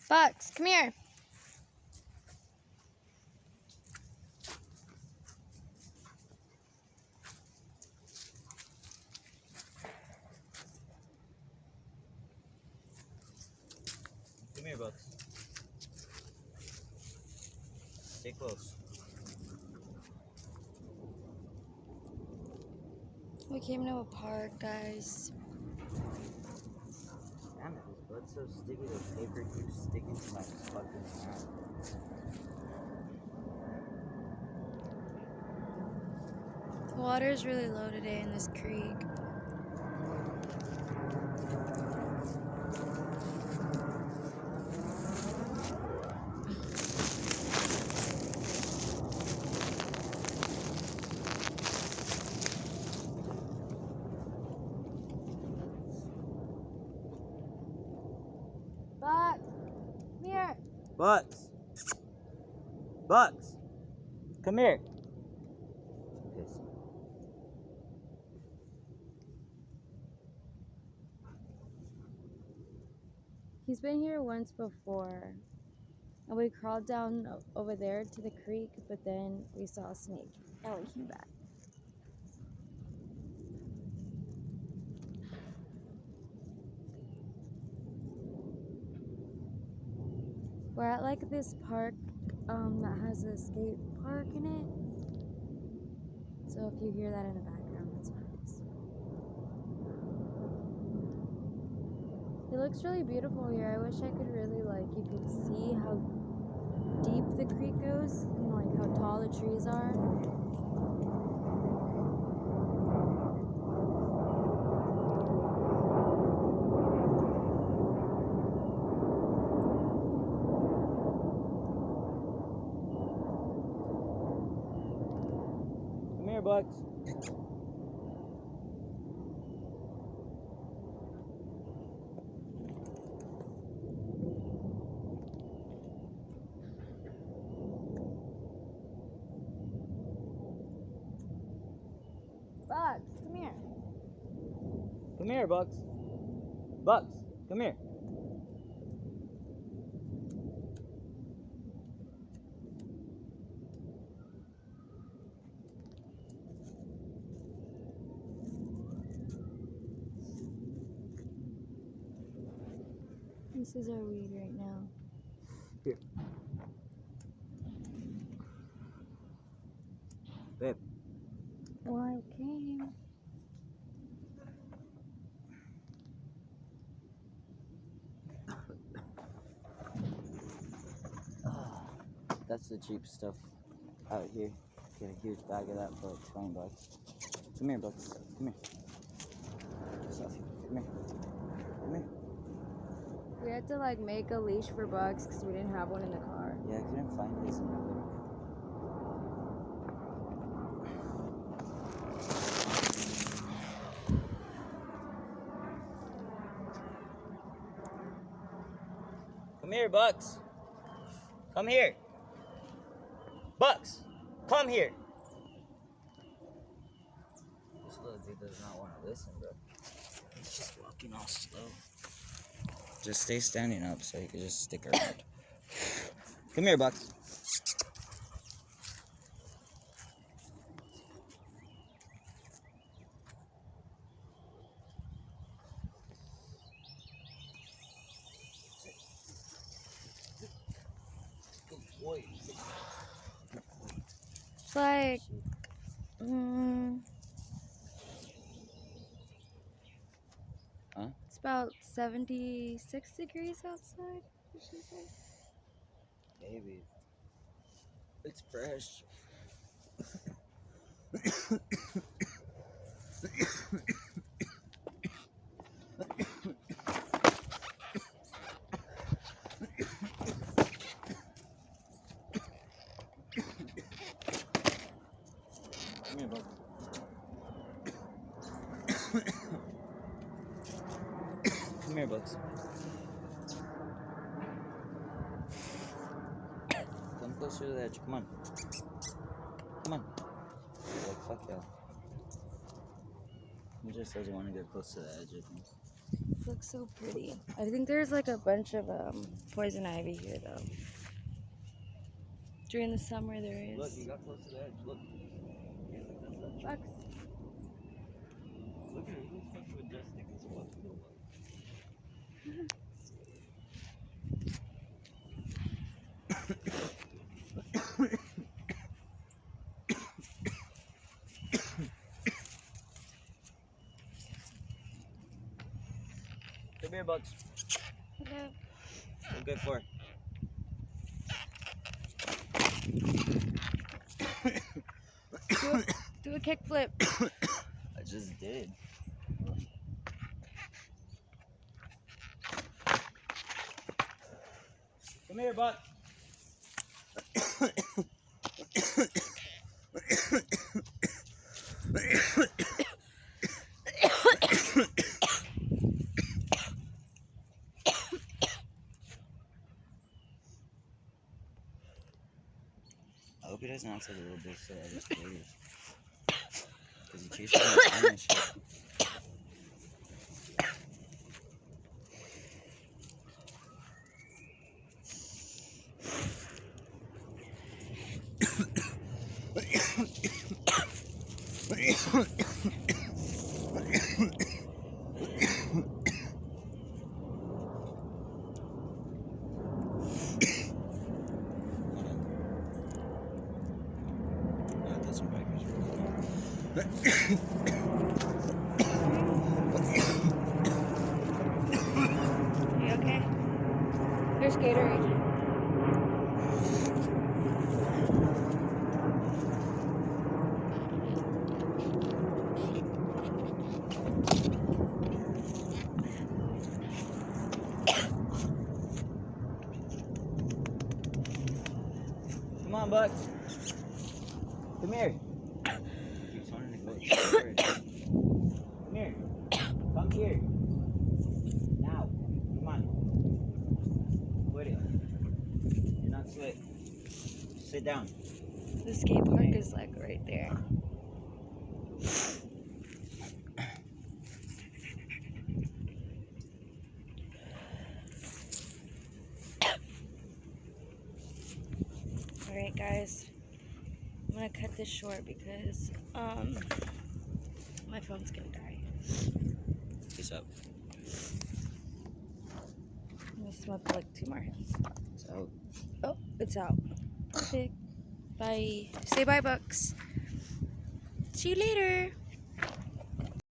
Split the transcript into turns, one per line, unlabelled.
Bucks, come here.
Come here, Bucks. Stay close.
We came to a park, guys.
Damn it, this blood's so sticky, the paper keeps sticking to my fucking hand.
The water is really low today in this creek. Bucks, come here.
Bucks! Bucks! Come here! Piss.
He's been here once before. And we crawled down over there to the creek, but then we saw a snake and we came back. We're at like this park that has a skate park in it. So if you hear that in the background, that's what it is. It looks really beautiful here. I wish I could really you could see how deep the creek goes and like how tall the trees are.
Come here, Bucks.
Bucks, come here.
Come here, Bucks. Bucks, come here.
This is our weed right now.
Here. Babe.
Well, I came.
That's the cheap stuff out here. Get a huge bag of that for like 20 bucks. Come here, Bucks. Come here. Come here. Come here.
We had to make a leash for Bucks because we didn't have one in the car.
Yeah, I couldn't find his in there. Come here, Bucks. Come here. Bucks, come here. This little dude does not want to listen, bro. He's just walking all slow. Just stay standing up so he can just stick around. Come here, Bucks. Good boy.
It's like,
Huh?
it's about 76 degrees outside, did she say?
Maybe. It's fresh. Come here, bud. Come here, Bucks. Come closer to the edge. Come on. Come on. Like, fuck yeah. He just doesn't want to get close to the edge, I think.
This looks so pretty. I think there's like a bunch of poison ivy here though. During the summer there is.
Look, you got close to the edge. Look.
Bucks.
Look at it. It looks fucking majestic as well. Come here, Bucks.
Okay.
What good for?
Do a kickflip.
I just did. Come here, Buck. I hope he doesn't act like a little bitch so I just gators. Because he chases me around and shit.
You okay? Here's Gatorade.
Come on, Buck. Come here. Keeps wanting to go. Come here. Come here. Now. Come on. Put it. You're not slick. Sit down.
The skate park is like right there. Alright guys, I'm gonna cut this short because my phone's gonna die.
Peace out.
I'm gonna smoke like 2 more hits.
It's out.
Oh, it's out. Perfect. Bye. Say bye, Bucks. See you later.